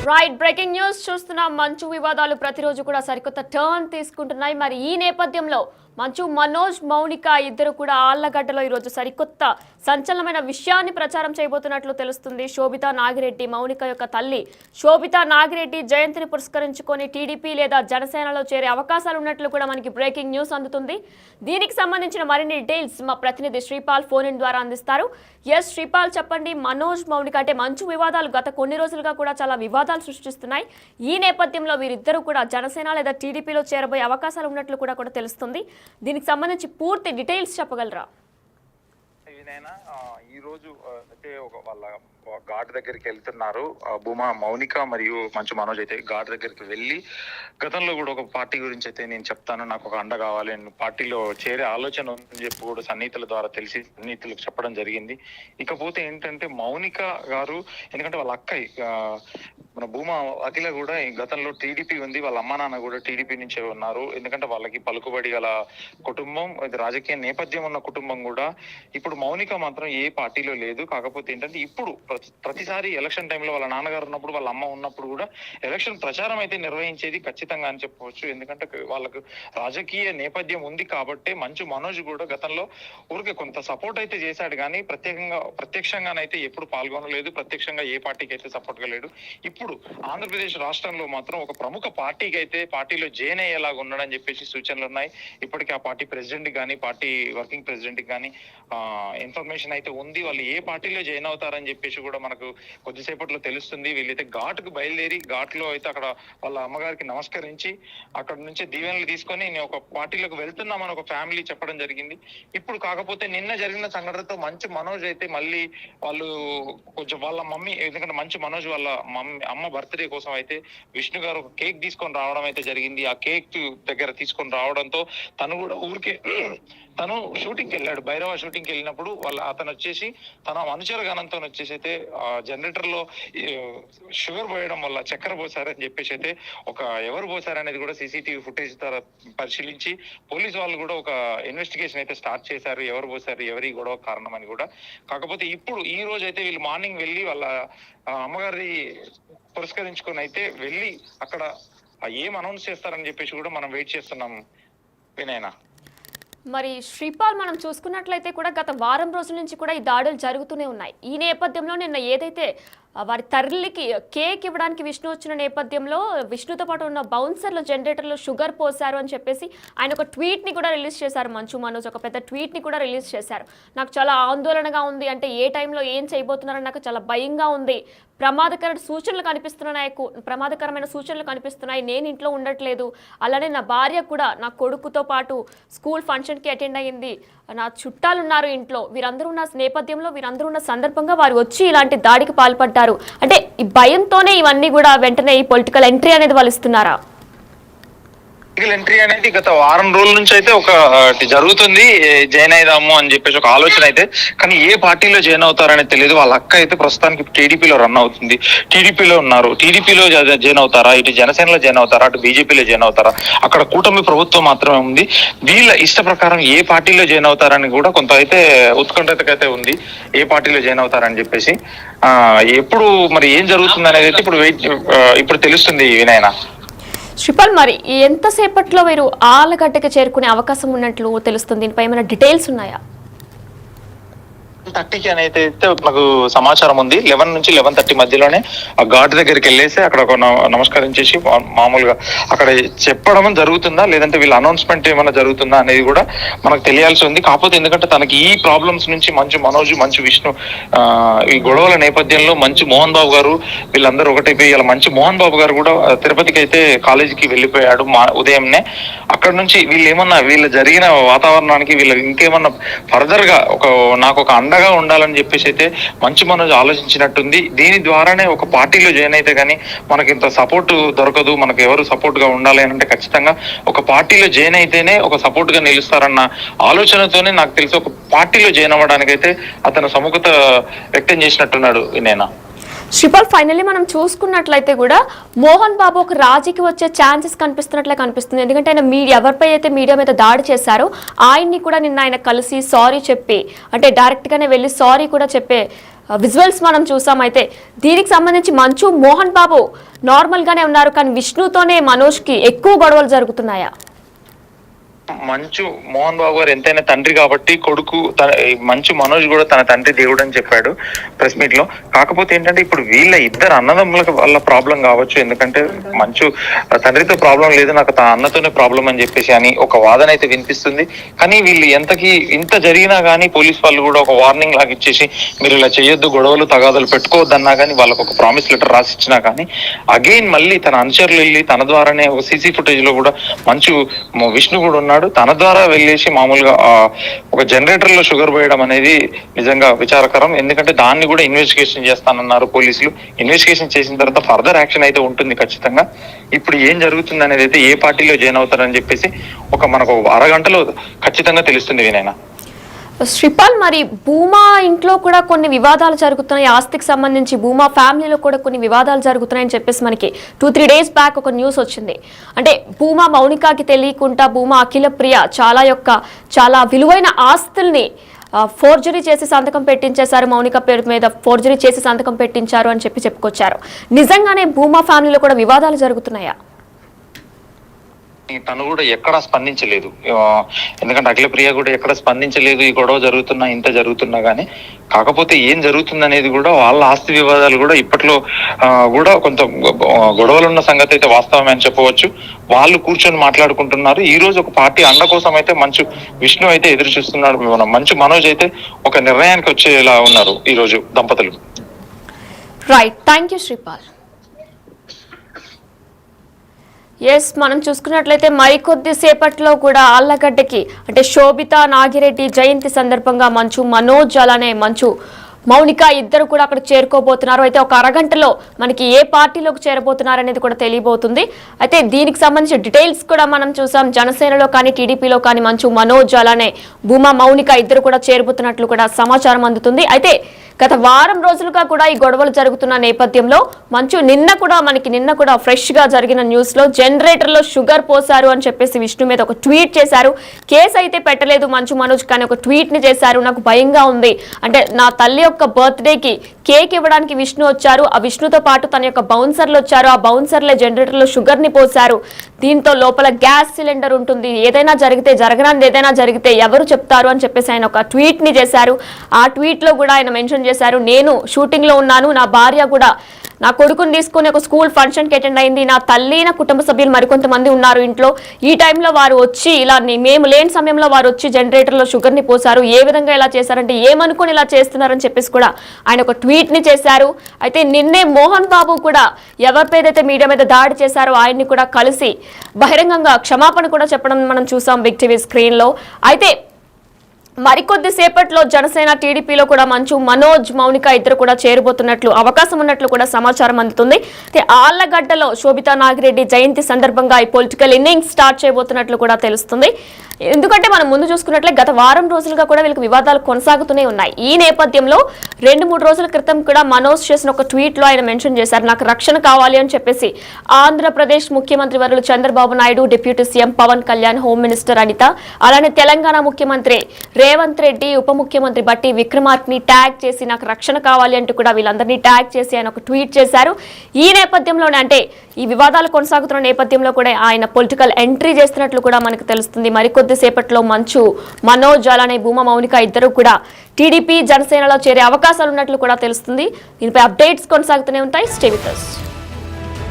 Right breaking news చూస్తున్నాం. మంచు వివాదాలు ప్రతిరోజు కూడా సరికొత్త టర్న్ తీసుకుంటున్నాయి. మరి ఈ నేపథ్యంలో మంచు మనోజ్ మౌనిక ఇద్దరు కూడా ఆళ్లగడ్డలో ఈరోజు సరికొత్త సంచలనమైన విషయాన్ని ప్రచారం చేయబోతున్నట్లు తెలుస్తుంది. శోభితా నాగిరెడ్డి మౌనిక యొక్క తల్లి శోభితా నాగిరెడ్డి జయంతిని పురస్కరించుకొని టీడీపీ లేదా జనసేనలో చేరే అవకాశాలు ఉన్నట్లు కూడా మనకి బ్రేకింగ్ న్యూస్ అందుతుంది. దీనికి సంబంధించిన మరిన్ని డీటెయిల్స్ మా ప్రతినిధి శ్రీపాల్ ఫోన్ ఇన్ ద్వారా అందిస్తారు. ఎస్ శ్రీపాల్, చెప్పండి. మనోజ్ మౌనిక అంటే మంచు వివాదాలు గత కొన్ని రోజులుగా కూడా చాలా వివాదాలు సృష్టిస్తున్నాయి. ఈ నేపథ్యంలో వీరిద్దరూ కూడా జనసేన లేదా టీడీపీలో చేరబోయే అవకాశాలు ఉన్నట్లు కూడా తెలుస్తుంది. దీనికి సంబంధించి పూర్తి డీటెయిల్స్ చెప్పగలరా? ఈ రోజు అయితే వాళ్ళ ఘాట్ దగ్గరికి వెళ్తున్నారు. భూమా మౌనిక మరియు మంచు మనోజ్ అయితే ఘాట్ దగ్గరికి వెళ్ళి గతంలో కూడా ఒక పార్టీ గురించి అయితే నేను చెప్తాను, నాకు ఒక అండ కావాలి, నేను పార్టీలో చేరే ఆలోచన ఉందని చెప్పి కూడా సన్నిహితుల ద్వారా తెలిసి సన్నిహితులకు చెప్పడం జరిగింది. ఇకపోతే ఏంటంటే మౌనిక గారు, ఎందుకంటే వాళ్ళ అక్క మన భూమా అఖిల కూడా గతంలో టీడీపీ ఉంది, వాళ్ళ అమ్మ నాన్న కూడా టీడీపీ నుంచే ఉన్నారు. ఎందుకంటే వాళ్ళకి పలుకుబడి గల కుటుంబం, రాజకీయ నేపథ్యం ఉన్న కుటుంబం కూడా. ఇప్పుడు మౌనిక మాత్రం ఏ పార్టీలో లేదు. కాకపోతే ఏంటంటే ఇప్పుడు ప్రతిసారి ఎలక్షన్ టైంలో వాళ్ళ నాన్నగారు ఉన్నప్పుడు, వాళ్ళ అమ్మ ఉన్నప్పుడు కూడా ఎలక్షన్ ప్రచారం అయితే నిర్వహించేది ఖచ్చితంగా అని చెప్పవచ్చు. ఎందుకంటే వాళ్ళకు రాజకీయ నేపథ్యం ఉంది కాబట్టి. మంచు మనోజ్ కూడా గతంలో ఊరికే కొంత సపోర్ట్ అయితే చేశాడు, కానీ ప్రత్యక్షంగానైతే ఎప్పుడు పాల్గొనలేదు, ప్రత్యక్షంగా ఏ పార్టీకి అయితే సపోర్ట్ గా లేడు. ఇప్పుడు ఆంధ్రప్రదేశ్ రాష్ట్రంలో మాత్రం ఒక ప్రముఖ పార్టీకి అయితే పార్టీలో జాయిన్ అయ్యేలాగా ఉన్నాడని చెప్పేసి సూచనలు ఉన్నాయి. ఇప్పటికీ ఆ పార్టీ ప్రెసిడెంట్ కానీ పార్టీ వర్కింగ్ ప్రెసిడెంట్ కానీ ఇన్ఫర్మేషన్ అయితే ఉంది. వాళ్ళు ఏ పార్టీలో జాయిన్ అవుతారని చెప్పేసి కూడా మనకు కొద్దిసేపట్లో తెలుస్తుంది. వీళ్ళైతే ఘాట్కు బయలుదేరి ఘాట్లో అయితే అక్కడ వాళ్ళ అమ్మగారికి నమస్కరించి అక్కడ నుంచి దీవెనలు తీసుకొని నేను ఒక పార్టీలోకి వెళ్తున్నామని ఒక ఫ్యామిలీ చెప్పడం జరిగింది. ఇప్పుడు కాకపోతే నిన్న జరిగిన సంఘటనతో మంచు మనోజ్ అయితే మళ్ళీ వాళ్ళు కొంచెం వాళ్ళ మమ్మీ, ఎందుకంటే మంచు మనోజ్ వాళ్ళ అమ్మ బర్త్డే కోసం అయితే విష్ణు గారు ఒక కేక్ తీసుకొని రావడం అయితే జరిగింది. ఆ కేక్ దగ్గర తీసుకొని రావడంతో తను కూడా ఊరికే తను షూటింగ్కి వెళ్ళాడు, భైరవ షూటింగ్కి వెళ్ళినప్పుడు అతను వచ్చేసి తన అనుచర గణంతో వచ్చేసి అయితే జనరేటర్ లో షుగర్ పోయడం వల్ల చక్కెర పోసారని చెప్పేసి అయితే ఎవరు పోసారనేది కూడా సీసీటీవీ ఫుటేజ్ ద్వారా పరిశీలించి పోలీసు వాళ్ళు కూడా ఒక ఇన్వెస్టిగేషన్ అయితే స్టార్ట్ చేశారు, ఎవరు పోసారు, ఎవరి గొడవ కారణం అని కూడా. కాకపోతే ఇప్పుడు ఈ రోజు అయితే వీళ్ళు మార్నింగ్ వెళ్ళి వాళ్ళ అమ్మగారి పురస్కరించుకొని అయితే వెళ్ళి అక్కడ ఏం అనౌన్స్ చేస్తారని చెప్పేసి కూడా మనం వెయిట్ చేస్తున్నాం వినయనా. మరి శ్రీపాల్, మనం చూసుకున్నట్లయితే కూడా గత వారం రోజుల నుంచి కూడా ఈ దాడులు జరుగుతూనే ఉన్నాయి. ఈ నేపథ్యంలో నిన్న ఏదైతే వారి తల్లికి కేక్ ఇవ్వడానికి విష్ణు వచ్చిన నేపథ్యంలో విష్ణుతో పాటు ఉన్న బౌన్సర్లు జనరేటర్లో షుగర్ పోసారు అని చెప్పేసి ఆయన ఒక ట్వీట్ని కూడా రిలీజ్ చేశారు. మంచు మనోజ్ ఒక పెద్ద ట్వీట్ని కూడా రిలీజ్ చేశారు. నాకు చాలా ఆందోళనగా ఉంది, అంటే ఏ టైంలో ఏం చేయబోతున్నారని నాకు చాలా భయంగా ఉంది, ప్రమాదకరమైన సూచనలు కనిపిస్తున్నాయి, నేను ఇంట్లో ఉండట్లేదు, అలానే నా భార్య కూడా నా కొడుకుతో పాటు స్కూల్ ఫంక్షన్కి అటెండ్ అయ్యింది, నా చుట్టాలు ఉన్నారు ఇంట్లో, వీరందరూ ఉన్న నేపథ్యంలో వీరందరూ ఉన్న సందర్భంగా వారు వచ్చి ఇలాంటి దాడికి పాల్పడ్డారు. అంటే ఈ భయంతోనే ఇవన్నీ కూడా వెంటనే ఈ పొలిటికల్ ఎంట్రీ అనేది వాళ్ళు ఇస్తున్నారా? ఎంట్రీ అనేది గత వారం రోజుల నుంచి అయితే ఒక జరుగుతుంది, జాయిన్ అయిదాము అని చెప్పేసి ఒక ఆలోచన అయితే. కానీ ఏ పార్టీలో జాయిన్ అవుతారనేది తెలియదు. వాళ్ళ అక్క అయితే ప్రస్తుతానికి టీడీపీలో రన్ అవుతుంది, టీడీపీలో ఉన్నారు. టీడీపీలో జాయిన్ అవుతారా, ఇటు జనసేనలో జాయిన్ అవుతారా, అటు బీజేపీలో జాయిన్ అవుతారా, అక్కడ కూటమి ప్రభుత్వం మాత్రమే ఉంది. వీళ్ళ ఇష్ట ప్రకారం ఏ పార్టీలో జాయిన్ అవుతారని కూడా కొంత అయితే ఉత్కంఠతకైతే ఉంది, ఏ పార్టీలో జాయిన్ అవుతారని చెప్పేసి. ఎప్పుడు మరి ఏం జరుగుతుంది అనేది అయితే ఇప్పుడు తెలుస్తుంది వినయన. శ్రీపాల్, మరి ఎంతసేపట్లో వీరు ఆలగడ్డకి చేరుకునే అవకాశం ఉన్నట్లు తెలుస్తుంది? దీనిపై ఏమైనా డీటెయిల్స్ ఉన్నాయా? 11:30కి అనేది అయితే నాకు సమాచారం ఉంది. 11 నుంచి 11:30 మధ్యలోనే ఆ ఘాట్ దగ్గరికి వెళ్ళేసి అక్కడ ఒక నమస్కరించేసి మామూలుగా అక్కడ చెప్పడం జరుగుతుందా, లేదంటే వీళ్ళ అనౌన్స్మెంట్ ఏమైనా జరుగుతుందా అనేది కూడా మనకు తెలియాల్సి ఉంది. కాకపోతే ఎందుకంటే తనకి ఈ ప్రాబ్లమ్స్ నుంచి మంచు మనోజ్, మంచు విష్ణు ఈ గొడవల నేపథ్యంలో మంచు మోహన్ బాబు గారు వీళ్ళందరూ ఒకటైపోయి ఇలా మంచు మోహన్ బాబు గారు కూడా తిరుపతికి అయితే కాలేజీకి వెళ్ళిపోయాడు ఉదయంనే. అక్కడ నుంచి వీళ్ళు జరిగిన వాతావరణానికి వీళ్ళు ఇంకేమన్నా ఫర్దర్ గా నాకు ఒక అండగా ఉండాలని చెప్పేసి అయితే మంచు మనోజ్ ఆలోచించినట్టుంది. దీని ద్వారానే ఒక పార్టీలో జాయిన్ అయితే కానీ మనకి ఇంత సపోర్ట్ దొరకదు, మనకు ఎవరు సపోర్ట్ గా ఉండాలి అని అంటే ఖచ్చితంగా ఒక పార్టీలో జాయిన్ అయితేనే ఒక సపోర్ట్ గా నిలుస్తారన్న ఆలోచనతోనే నాకు తెలిసి ఒక పార్టీలో జాయిన్ అవ్వడానికి అయితే అతను సముఖత వ్యక్తం చేసినట్టున్నాడు. నేను శ్రీపాల్, ఫైనల్లీ మనం చూసుకున్నట్లయితే కూడా మోహన్ బాబు ఒక రాజీకి వచ్చే ఛాన్సెస్ కనిపిస్తుంది. ఎందుకంటే ఆయన ఎవరిపై అయితే మీడియా మీద దాడి చేశారో ఆయన్ని కూడా నిన్న ఆయన కలిసి సారీ చెప్పి, అంటే డైరెక్ట్గానే వెళ్ళి సారీ కూడా చెప్పే విజువల్స్ మనం చూసాం. అయితే దీనికి సంబంధించి మంచు మోహన్ బాబు నార్మల్గానే ఉన్నారు, కానీ విష్ణుతోనే మనోజ్కి ఎక్కువ గొడవలు జరుగుతున్నాయా? మంచు మోహన్ బాబు గారు ఎంతైనా తండ్రి కాబట్టి కొడుకు మంచు మనోజ్ కూడా తన తండ్రి దేవుడు అని చెప్పాడు ప్రెస్ మీట్ లో. కాకపోతే ఏంటంటే ఇప్పుడు వీళ్ళ ఇద్దరు అన్నదమ్ముల వల్ల ప్రాబ్లం కావచ్చు. ఎందుకంటే మంచు తండ్రితో ప్రాబ్లం లేదు, నాకు తన అన్నతోనే ప్రాబ్లం అని చెప్పేసి అని ఒక వాదన అయితే వినిపిస్తుంది. కానీ వీళ్ళు ఇంత జరిగినా కానీ పోలీస్ వాళ్ళు కూడా ఒక వార్నింగ్ లాగా ఇచ్చేసి మీరు ఇలా చేయొద్దు, గొడవలు తగాదాలు పెట్టుకోవద్దన్నా కానీ వాళ్ళకు ఒక ప్రామిస్ లెటర్ రాసి ఇచ్చినా కానీ అగైన్ మళ్ళీ తన అనుచరులు వెళ్ళి తన ద్వారానే ఒక సీసీ ఫుటేజ్ లో కూడా మంచు విష్ణు కూడా ఉన్నాడు, తన ద్వారా వెళ్ళేసి మామూలుగా ఒక జనరేటర్ లో షుగర్ పోయడం అనేది నిజంగా విచారకరం. ఎందుకంటే దాన్ని కూడా ఇన్వెస్టిగేషన్ చేస్తానన్నారు పోలీసులు. ఇన్వెస్టిగేషన్ చేసిన తర్వాత ఫర్దర్ యాక్షన్ అయితే ఉంటుంది ఖచ్చితంగా. ఇప్పుడు ఏం జరుగుతుంది అనేది అయితే ఏ పార్టీలో జాయిన్ అవుతారని చెప్పేసి మనకు అరగంటలో ఖచ్చితంగా తెలుస్తుంది వినైనా. శ్రీపాల్, మరి భూమా ఇంట్లో కూడా కొన్ని వివాదాలు జరుగుతున్నాయి, ఆస్తికి సంబంధించి భూమా ఫ్యామిలీలో కూడా కొన్ని వివాదాలు జరుగుతున్నాయని చెప్పేసి మనకి 2-3 డేస్ బ్యాక్ ఒక న్యూస్ వచ్చింది. అంటే భూమా మౌనికాకి తెలియకుండా భూమా అఖిల ప్రియ చాలా విలువైన ఆస్తుల్ని ఫోర్జరీ చేసి సంతకం పెట్టించేశారు, మౌనిక పేరు మీద ఫోర్జరీ చేసి సంతకం పెట్టించారు అని చెప్పుకొచ్చారు. నిజంగానే భూమా ఫ్యామిలీలో కూడా వివాదాలు జరుగుతున్నాయా? తను కూడా ఎక్కడా స్పందించలేదు. ఎందుకంటే అఖిల ప్రియ కూడా ఎక్కడ స్పందించలేదు ఈ గొడవ జరుగుతున్నా ఇంత జరుగుతున్నా గానీ. కాకపోతే ఏం జరుగుతుంది అనేది కూడా వాళ్ళ ఆస్తి వివాదాలు కూడా ఇప్పట్లో కూడా కొంత గొడవలు ఉన్న సంగతి అయితే వాస్తవమే అని చెప్పవచ్చు. వాళ్ళు కూర్చొని మాట్లాడుకుంటున్నారు. ఈ రోజు ఒక పార్టీ అండ కోసం అయితే మంచు విష్ణు అయితే ఎదురు చూస్తున్నాడు. మంచు మనోజ్ అయితే ఒక నిర్ణయానికి వచ్చేలా ఉన్నారు ఈ రోజు దంపతులు. Right, thank you Sripal. Yes, మనం చూసుకున్నట్లయితే మరికొద్ది సేపట్లో కూడా ఆళ్లగడ్డకి అంటే శోభిత నాగిరెడ్డి జయంతి సందర్భంగా మంచు మనోజ్ అలానే మంచు మౌనిక ఇద్దరు కూడా అక్కడ చేరుకోబోతున్నారు. అయితే ఒక అరగంటలో మనకి ఏ పార్టీలోకి చేరబోతున్నారు అనేది కూడా తెలియబోతుంది. అయితే దీనికి సంబంధించిన డీటెయిల్స్ కూడా మనం చూసాం. జనసేనలో కానీ టీడీపీలో కానీ మంచు మనోజ్ అలానే భూమా మౌనిక ఇద్దరు కూడా చేరబోతున్నట్లు కూడా సమాచారం అందుతుంది. అయితే గత వారం రోజులుగా కూడా ఈ గొడవలు జరుగుతున్న నేపథ్యంలో మంచు నిన్న కూడా ఫ్రెష్ గా జరిగిన న్యూస్ లో జనరేటర్ లో షుగర్ పోసారు అని చెప్పేసి విష్ణు మీద ఒక ట్వీట్ చేశారు. కేసు అయితే పెట్టలేదు మంచు మనోజ్, కానీ ఒక ట్వీట్ ని చేశారు. నాకు భయంగా ఉంది, అంటే నా తల్లి యొక్క బర్త్డేకి కేక్ ఇవ్వడానికి విష్ణు వచ్చారు, ఆ విష్ణుతో పాటు తన యొక్క బౌన్సర్లు వచ్చారు, ఆ బౌన్సర్లే జనరేటర్ లో షుగర్ ని పోసారు, దీంతో లోపల గ్యాస్ సిలిండర్ ఉంటుంది, ఏదైనా జరిగితే ఎవరు చెప్తారు అని చెప్పేసి ఆయన ఒక ట్వీట్ ని చేశారు. ఆ ట్వీట్ లో కూడా ఆయన మెన్షన్ చేశారు, నేను షూటింగ్ లో ఉన్నాను, నా భార్య కూడా నా కొడుకుని తీసుకుని ఒక స్కూల్ ఫంక్షన్కి అటెండ్ అయింది, నా తల్లి నా కుటుంబ సభ్యులు మరికొంతమంది ఉన్నారు ఇంట్లో, ఈ టైంలో వారు వచ్చి ఇలా మేము లేని సమయంలో వారు వచ్చి జనరేటర్లో షుగర్ని పోసారు, ఏ విధంగా ఇలా చేశారంటే ఏమనుకుని ఇలా చేస్తున్నారని చెప్పేసి కూడా ఆయన ఒక ట్వీట్ని చేశారు. అయితే నిన్నే మోహన్ బాబు కూడా ఎవరిపైదైతే మీడియా మీద దాడి చేశారో ఆయన్ని కూడా కలిసి బహిరంగంగా క్షమాపణ కూడా చెప్పడం మనం చూసాం బిగ్ టీవీ స్క్రీన్లో. అయితే మరికొద్ది సేపట్లో జనసేన టీడీపీలో కూడా మంచు మనోజ్ మౌనిక ఇద్దరు కూడా చేరబోతున్నట్లు అవకాశం ఉన్నట్లు కూడా సమాచారం అందుతుంది. ఆళ్లగడ్డలో శోభితా నాగిరెడ్డి జయంతి సందర్భంగా ఈ పొలిటికల్ ఇన్నింగ్స్ స్టార్ట్ చేయబోతున్నట్లు కూడా తెలుస్తుంది. ఎందుకంటే మనం ముందు చూసుకున్నట్లే గత వారం రోజులుగా కూడా వీళ్ళకి వివాదాలు కొనసాగుతూనే ఉన్నాయి. ఈ నేపథ్యంలో 2-3 రోజుల క్రితం కూడా మనోజ్ చేసిన ఒక ట్వీట్ లో ఆయన మెన్షన్ చేశారు, నాకు రక్షణ కావాలి అని చెప్పేసి. ఆంధ్రప్రదేశ్ ముఖ్యమంత్రి వర్యులు Chandrababu Naidu, deputy CM Pawan Kalyan, home minister Anitha, అలానే తెలంగాణ ముఖ్యమంత్రి రేవంత్ రెడ్డి, ఉప ముఖ్యమంత్రి బట్టి విక్రమార్కని ట్యాగ్ చేసి నాకు రక్షణ కావాలి అంటూ కూడా వీళ్ళందరినీ ట్యాగ్ చేసి ఆయన ఒక ట్వీట్ చేశారు. ఈ నేపథ్యంలోనే అంటే ఈ వివాదాలు కొనసాగుతున్న నేపథ్యంలో కూడా ఆయన పొలిటికల్ ఎంట్రీ చేస్తున్నట్లు కూడా మనకు తెలుస్తుంది. మరికొద్దిసేపట్లో మంచు మనోజ్ అలానే భూమా మౌనిక ఇద్దరు కూడా టీడీపీ జనసేనలో చేరే అవకాశాలు ఉన్నట్లు కూడా తెలుస్తుంది. దీనిపై అప్డేట్స్ కొనసాగుతూనే ఉంటాయి. Stay with us.